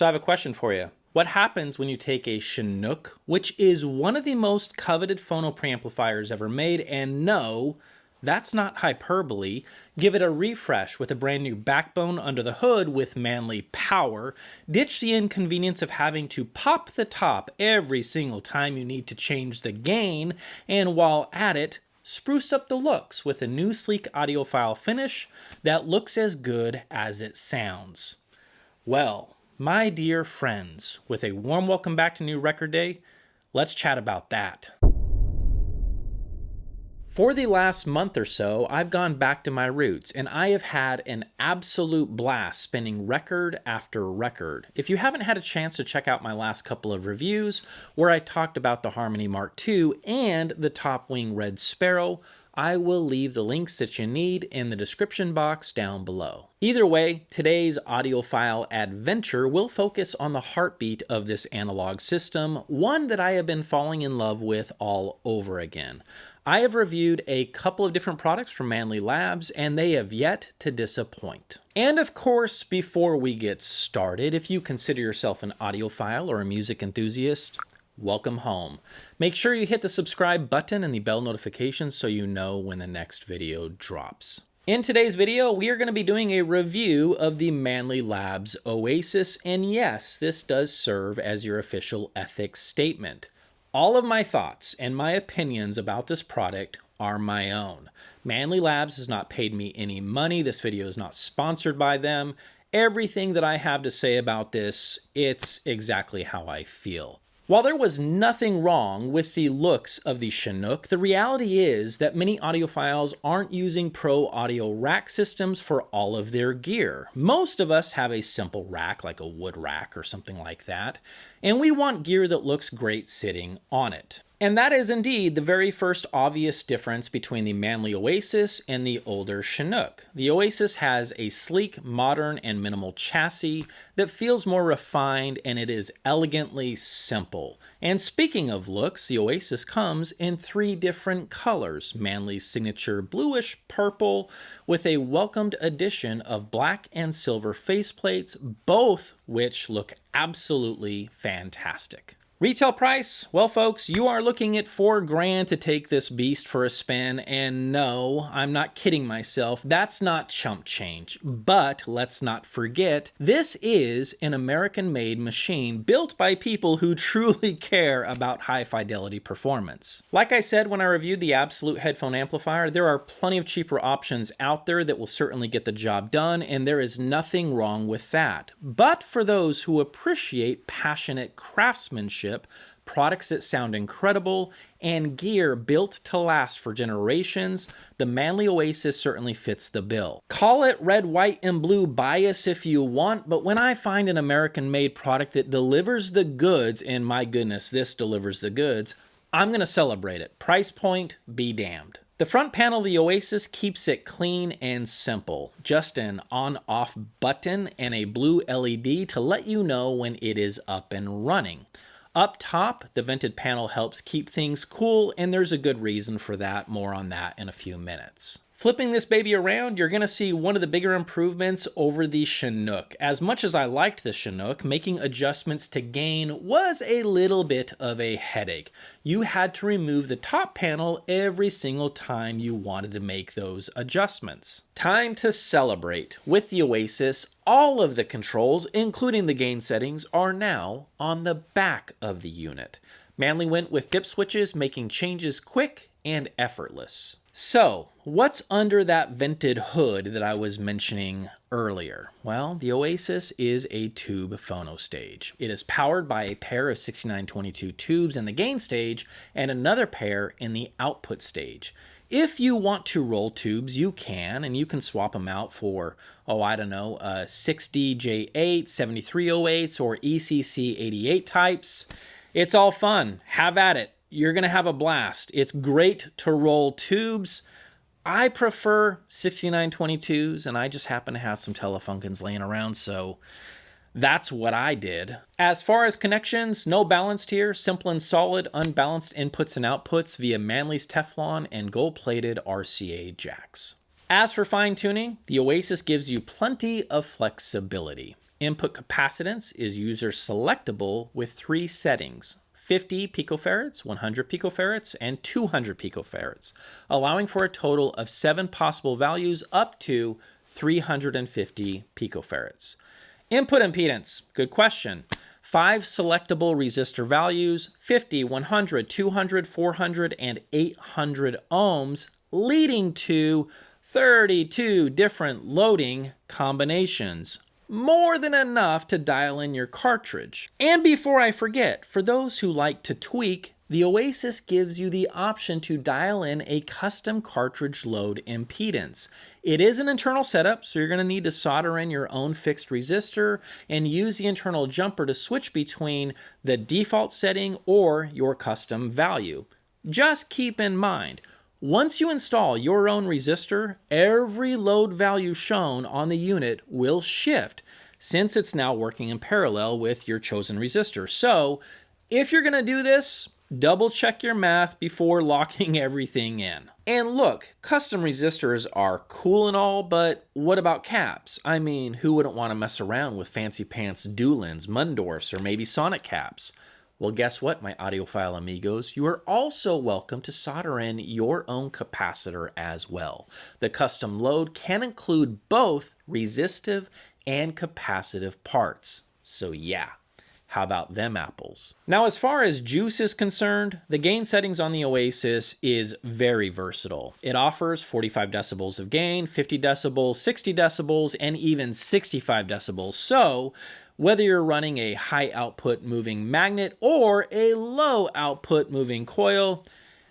So I have a question for you. What happens when you take a Chinook, which is one of the most coveted phono preamplifiers ever made, and no, that's not hyperbole, give it a refresh with a brand new backbone under the hood with Manley power, ditch the inconvenience of having to pop the top every single time you need to change the gain, and while at it, spruce up the looks with a new sleek audiophile finish that looks as good as it sounds? Well, my dear friends, with a warm welcome back to New Record Day, let's chat about that. For the last month or so, I've gone back to my roots, and I have had an absolute blast spinning record after record. If you haven't had a chance to check out my last couple of reviews, where I talked about the Harmony Mark II and the Top Wing Red Sparrow, I will leave the links that you need in the description box down below. Either way, today's audiophile adventure will focus on the heartbeat of this analog system, one that I have been falling in love with all over again. I have reviewed a couple of different products from Manley Labs, and they have yet to disappoint. And of course, before we get started, if you consider yourself an audiophile or a music enthusiast, welcome home. Make sure you hit the subscribe button and the bell notification so you know when the next video drops. In today's video, we are going to be doing a review of the Manley Labs Oasis, and yes, this does serve as your official ethics statement. All of my thoughts and my opinions about this product are my own. Manley Labs has not paid me any money. This video is not sponsored by them. Everything that I have to say about this, it's exactly how I feel. While there was nothing wrong with the looks of the Chinook, the reality is that many audiophiles aren't using pro audio rack systems for all of their gear. Most of us have a simple rack, like a wood rack or something like that, and we want gear that looks great sitting on it. And that is indeed the very first obvious difference between the Manley Oasis and the older Chinook. The Oasis has a sleek, modern, and minimal chassis that feels more refined, and it is elegantly simple. And speaking of looks, the Oasis comes in 3 different colors. Manley's signature bluish purple with a welcomed addition of black and silver faceplates, both which look absolutely fantastic. Retail price? Well, folks, you are looking at $4,000 to take this beast for a spin, and no, I'm not kidding myself, that's not chump change. But let's not forget, this is an American-made machine built by people who truly care about high-fidelity performance. Like I said when I reviewed the Absolute headphone amplifier, there are plenty of cheaper options out there that will certainly get the job done, and there is nothing wrong with that. But for those who appreciate passionate craftsmanship, products that sound incredible, and gear built to last for generations, the Manley Oasis certainly fits the bill. Call it red, white, and blue bias if you want, but when I find an American-made product that delivers the goods, and my goodness, this delivers the goods, I'm going to celebrate it. Price point, be damned. The front panel of the Oasis keeps it clean and simple. Just an on-off button and a blue LED to let you know when it is up and running. Up top, the vented panel helps keep things cool, and there's a good reason for that. More on that in a few minutes. Flipping this baby around, you're going to see one of the bigger improvements over the Chinook. As much as I liked the Chinook, making adjustments to gain was a little bit of a headache. You had to remove the top panel every single time you wanted to make those adjustments. Time to celebrate. With the Oasis, all of the controls, including the gain settings, are now on the back of the unit. Manley went with dip switches, making changes quick and effortless. So, what's under that vented hood that I was mentioning earlier? Well, the Oasis is a tube phono stage. It is powered by a pair of 6922 tubes in the gain stage and another pair in the output stage. If you want to roll tubes, you can, and you can swap them out for, 6DJ8, 7308s, or ECC88 types. It's all fun. Have at it. You're going to have a blast. It's great to roll tubes. I prefer 6922s, and I just happen to have some Telefunkens laying around, so that's what I did. As far as connections, no balanced here. Simple and solid, unbalanced inputs and outputs via Manley's Teflon and gold-plated RCA jacks. As for fine-tuning, the Oasis gives you plenty of flexibility. Input capacitance is user selectable with 3 settings: 50 picofarads, 100 picofarads, and 200 picofarads, allowing for a total of 7 possible values up to 350 picofarads. Input impedance, good question. 5 selectable resistor values: 50, 100, 200, 400, and 800 ohms, leading to 32 different loading combinations. More than enough to dial in your cartridge. And before I forget, for those who like to tweak, the Oasis gives you the option to dial in a custom cartridge load impedance. It is an internal setup, so you're going to need to solder in your own fixed resistor and use the internal jumper to switch between the default setting or your custom value. Just keep in mind, once you install your own resistor, every load value shown on the unit will shift since it's now working in parallel with your chosen resistor. So if you're going to do this, double check your math before locking everything in. And look, custom resistors are cool and all, but what about caps? I mean, who wouldn't want to mess around with fancy pants Doolins, Mundorfs, or maybe Sonic caps? Well, guess what, my audiophile amigos? You are also welcome to solder in your own capacitor as well. The custom load can include both resistive and capacitive parts. So yeah, how about them apples? Now, as far as juice is concerned, the gain settings on the Oasis is very versatile. It offers 45 decibels of gain, 50 decibels, 60 decibels, and even 65 decibels. So whether you're running a high output moving magnet or a low output moving coil,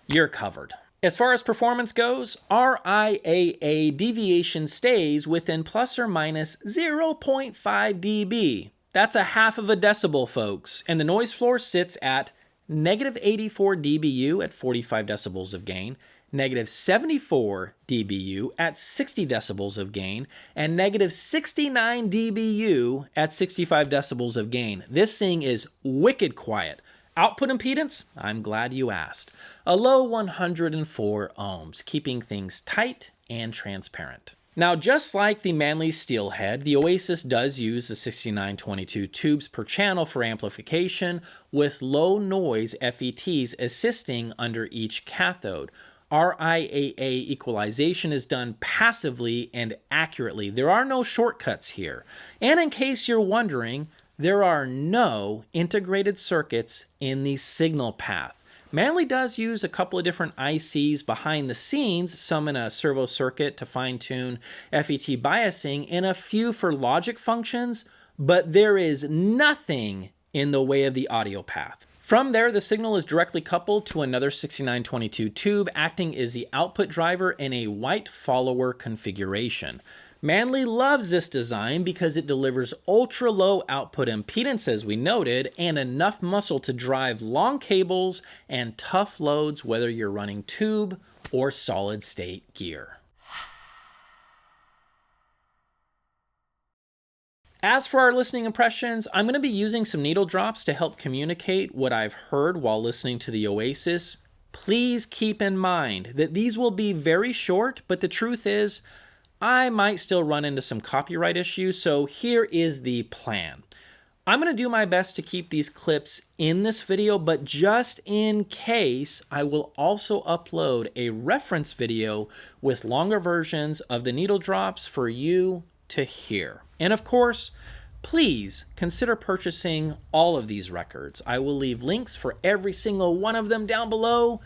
you're covered. As far as performance goes, RIAA deviation stays within plus or minus 0.5 dB. That's a half of a decibel, folks, and the noise floor sits at negative 84 dBu at 45 decibels of gain, negative 74 dBu at 60 decibels of gain, and negative 69 dBu at 65 decibels of gain. This thing is wicked quiet. Output impedance? I'm glad you asked. A low 104 ohms, keeping things tight and transparent. Now, just like the Manley Steelhead, the Oasis does use the 6922 tubes per channel for amplification, with low noise FETs assisting under each cathode. RIAA equalization is done passively and accurately. There are no shortcuts here. And in case you're wondering, there are no integrated circuits in the signal path. Manley does use a couple of different ICs behind the scenes, some in a servo circuit to fine-tune FET biasing, and a few for logic functions, but there is nothing in the way of the audio path. From there, the signal is directly coupled to another 6922 tube, acting as the output driver in a white follower configuration. Manley loves this design because it delivers ultra-low output impedance, as we noted, and enough muscle to drive long cables and tough loads, whether you're running tube or solid-state gear. As for our listening impressions, I'm going to be using some needle drops to help communicate what I've heard while listening to the Oasis. Please keep in mind that these will be very short, but the truth is, I might still run into some copyright issues, so here is the plan. I'm going to do my best to keep these clips in this video, but just in case, I will also upload a reference video with longer versions of the needle drops for you to hear. And of course, please consider purchasing all of these records. I will leave links for every single one of them down below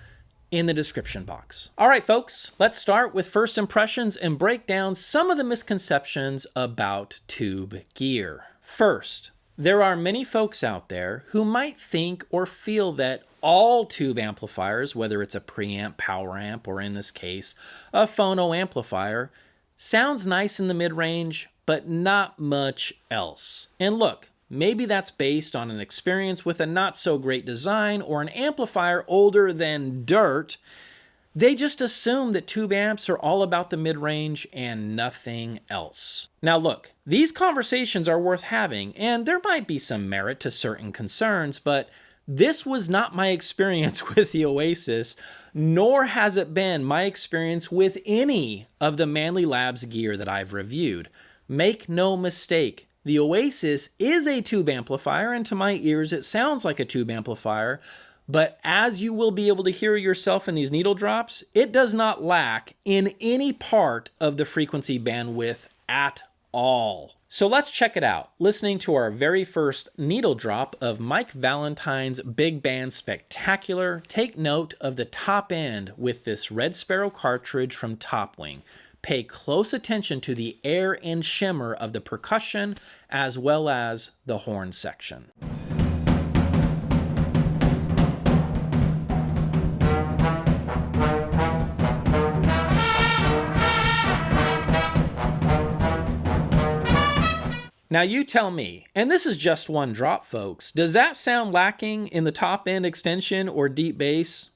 in the description box. All right, folks, let's start with first impressions and break down some of the misconceptions about tube gear. First, there are many folks out there who might think or feel that all tube amplifiers, whether it's a preamp, power amp, or in this case, a phono amplifier, sounds nice in the mid-range, but not much else. And look, maybe that's based on an experience with a not-so-great design or an amplifier older than dirt. They just assume that tube amps are all about the mid-range and nothing else. Now look, these conversations are worth having, and there might be some merit to certain concerns, but this was not my experience with the Oasis, nor has it been my experience with any of the Manley Labs gear that I've reviewed. Make no mistake, the Oasis is a tube amplifier, and to my ears it sounds like a tube amplifier, but as you will be able to hear yourself in these needle drops, it does not lack in any part of the frequency bandwidth at all. So let's check it out, listening to our very first needle drop of Mike Valentine's Big Band Spectacular. Take note of the top end with this Red Sparrow cartridge from Topwing. Pay close attention to the air and shimmer of the percussion as well as the horn section. Now you tell me, and this is just one drop, folks, does that sound lacking in the top end extension or deep bass?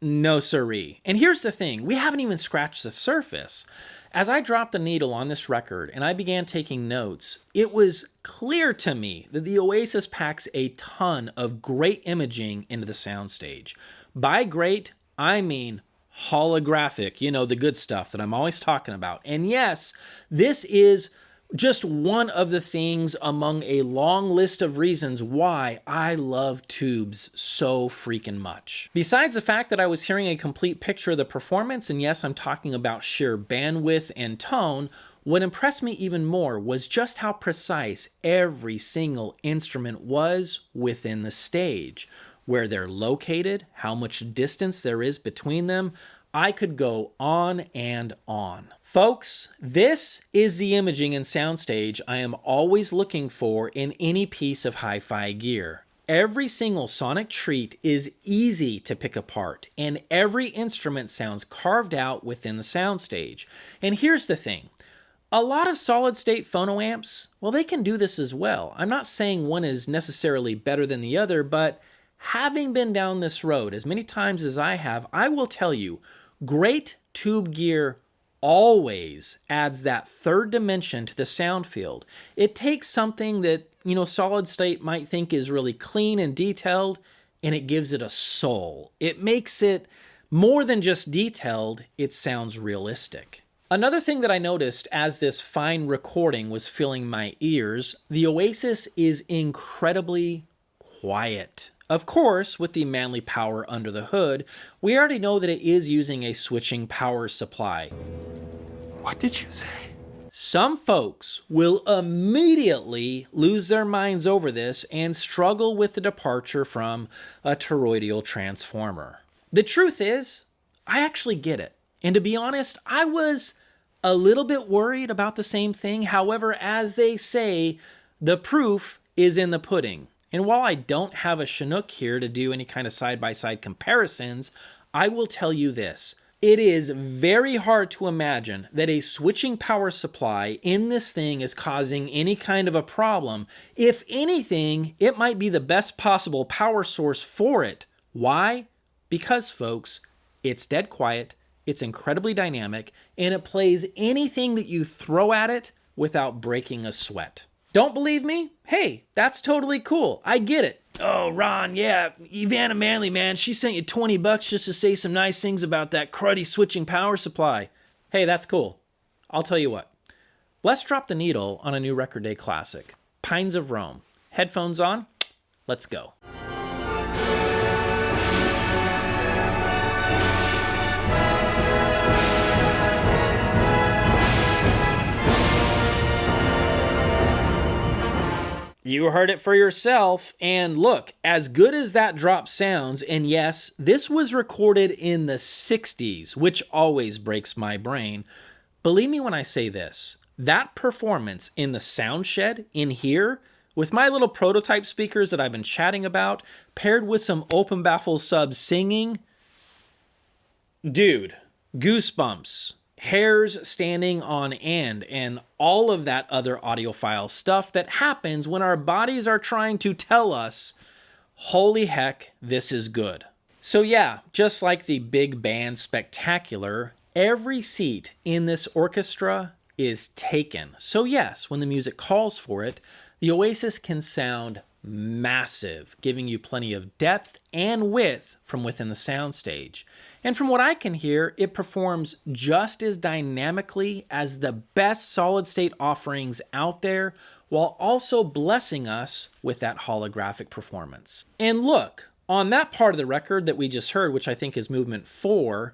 No siree. And here's the thing, we haven't even scratched the surface. As I dropped the needle on this record and I began taking notes, it was clear to me that the Oasis packs a ton of great imaging into the soundstage. By great, I mean holographic, you know, the good stuff that I'm always talking about. And yes, this is just one of the things among a long list of reasons why I love tubes so freaking much. Besides the fact that I was hearing a complete picture of the performance, and yes, I'm talking about sheer bandwidth and tone, what impressed me even more was just how precise every single instrument was within the stage, where they're located, how much distance there is between them. I could go on and on. Folks, this is the imaging and soundstage I am always looking for in any piece of hi-fi gear. Every single sonic treat is easy to pick apart, and every instrument sounds carved out within the soundstage. And here's the thing. A lot of solid-state phono amps, well, they can do this as well. I'm not saying one is necessarily better than the other, but having been down this road as many times as I have, I will tell you, great tube gear always adds that third dimension to the sound field. It takes something that, solid state might think is really clean and detailed, and it gives it a soul. It makes it more than just detailed, it sounds realistic. Another thing that I noticed as this fine recording was filling my ears, the Oasis is incredibly quiet. Of course, with the Manley power under the hood, we already know that it is using a switching power supply. What did you say? Some folks will immediately lose their minds over this and struggle with the departure from a toroidal transformer. The truth is, I actually get it. And to be honest, I was a little bit worried about the same thing. However, as they say, the proof is in the pudding. And while I don't have a Chinook here to do any kind of side-by-side comparisons, I will tell you this. It is very hard to imagine that a switching power supply in this thing is causing any kind of a problem. If anything, it might be the best possible power source for it. Why? Because, folks, it's dead quiet, it's incredibly dynamic, and it plays anything that you throw at it without breaking a sweat. Don't believe me? Hey, that's totally cool. I get it. Oh, Ron, yeah, Ivana Manley, man, she sent you $20 just to say some nice things about that cruddy switching power supply. Hey, that's cool. I'll tell you what. Let's drop the needle on a new Record Day classic, Pines of Rome. Headphones on, let's go. You heard it for yourself, and look, as good as that drop sounds, and yes, this was recorded in the 60s, which always breaks my brain, believe me when I say this, that performance in the sound shed in here, with my little prototype speakers that I've been chatting about, paired with some open baffle subs singing, dude, goosebumps. Hairs standing on end, and all of that other audiophile stuff that happens when our bodies are trying to tell us, holy heck, this is good. So yeah, just like the Big Band Spectacular, every seat in this orchestra is taken. So yes, when the music calls for it, the Oasis can sound massive, giving you plenty of depth and width from within the soundstage. And from what I can hear, it performs just as dynamically as the best solid-state offerings out there while also blessing us with that holographic performance. And look, on that part of the record that we just heard, which I think is movement 4,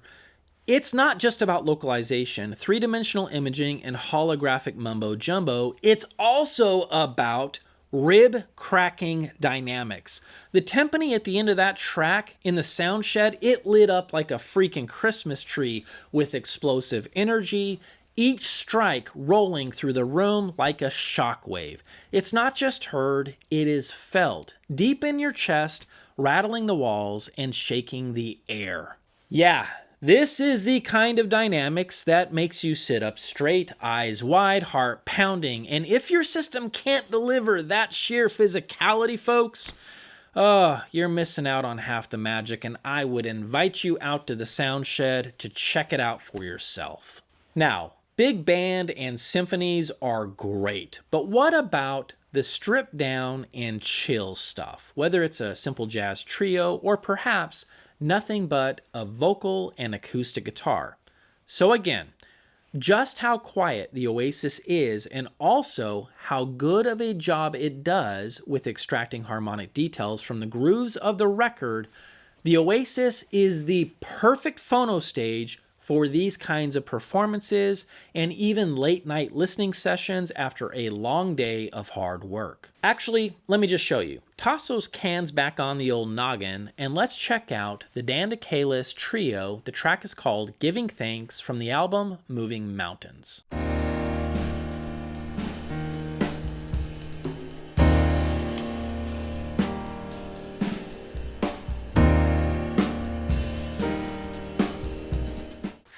it's not just about localization, three-dimensional imaging, and holographic mumbo-jumbo. It's also about rib-cracking dynamics. The timpani at the end of that track in the sound shed, it lit up like a freaking Christmas tree with explosive energy, each strike rolling through the room like a shockwave. It's not just heard, it is felt, deep in your chest, rattling the walls and shaking the air. Yeah, this is the kind of dynamics that makes you sit up straight, eyes wide, heart pounding. And if your system can't deliver that sheer physicality, folks, you're missing out on half the magic, and I would invite you out to the sound shed to check it out for yourself. Now, big band and symphonies are great, but what about the stripped down and chill stuff? Whether it's a simple jazz trio or perhaps nothing but a vocal and acoustic guitar. So again, just how quiet the Oasis is and also how good of a job it does with extracting harmonic details from the grooves of the record, the Oasis is the perfect phono stage for these kinds of performances and even late night listening sessions after a long day of hard work. Actually, let me just show you. Toss those cans back on the old noggin and let's check out the Dan DeCalis trio. The track is called Giving Thanks from the album Moving Mountains.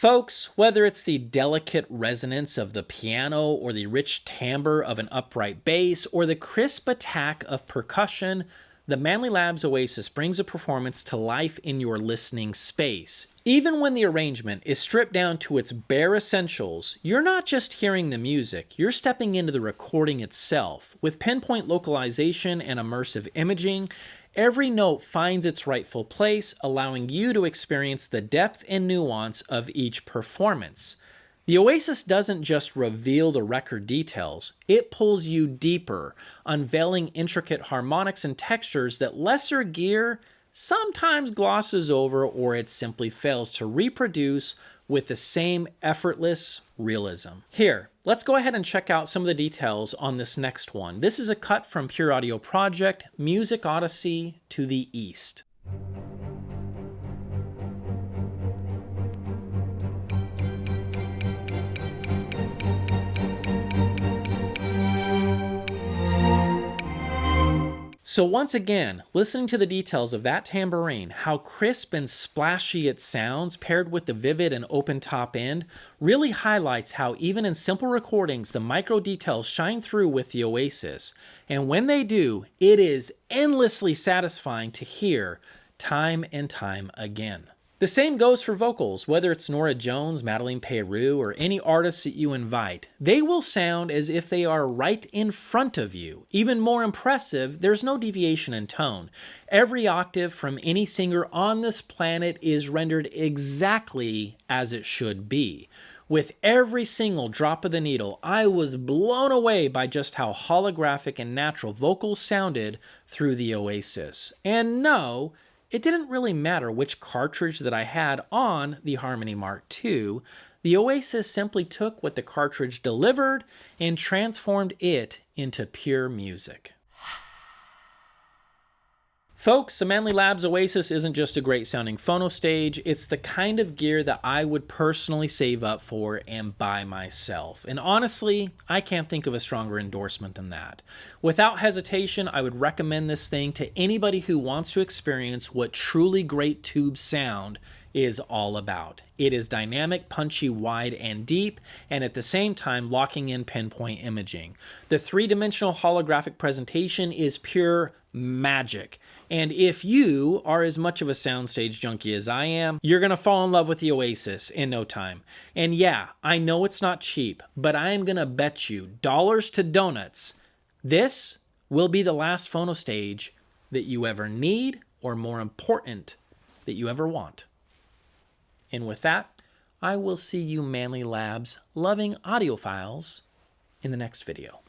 Folks, whether it's the delicate resonance of the piano or the rich timbre of an upright bass or the crisp attack of percussion, the Manley Labs Oasis brings a performance to life in your listening space. Even when the arrangement is stripped down to its bare essentials, you're not just hearing the music, you're stepping into the recording itself. With pinpoint localization and immersive imaging, every note finds its rightful place, allowing you to experience the depth and nuance of each performance. The Oasis doesn't just reveal the record details, it pulls you deeper, unveiling intricate harmonics and textures that lesser gear sometimes glosses over or it simply fails to reproduce with the same effortless realism. Here, let's go ahead and check out some of the details on this next one. This is a cut from Pure Audio Project, Music Odyssey to the East. So once again, listening to the details of that tambourine, how crisp and splashy it sounds paired with the vivid and open top end, really highlights how even in simple recordings, the micro details shine through with the Oasis. And when they do, it is endlessly satisfying to hear time and time again. The same goes for vocals, whether it's Norah Jones, Madeleine Peyroux, or any artists that you invite. They will sound as if they are right in front of you. Even more impressive, there's no deviation in tone. Every octave from any singer on this planet is rendered exactly as it should be. With every single drop of the needle, I was blown away by just how holographic and natural vocals sounded through the Oasis. And no, it didn't really matter which cartridge that I had on the Harmony Mark II. The Oasis simply took what the cartridge delivered and transformed it into pure music. Folks, the Manley Labs Oasis isn't just a great sounding phono stage, it's the kind of gear that I would personally save up for and buy myself. And honestly, I can't think of a stronger endorsement than that. Without hesitation, I would recommend this thing to anybody who wants to experience what truly great tube sound is all about. It is dynamic, punchy, wide, and deep, and at the same time locking in pinpoint imaging. The three-dimensional holographic presentation is pure magic. And if you are as much of a soundstage junkie as I am, you're going to fall in love with the Oasis in no time. And yeah, I know it's not cheap, but I am going to bet you dollars to donuts, this will be the last phono stage that you ever need, or more important, that you ever want. And with that, I will see you Manley Labs loving audiophiles in the next video.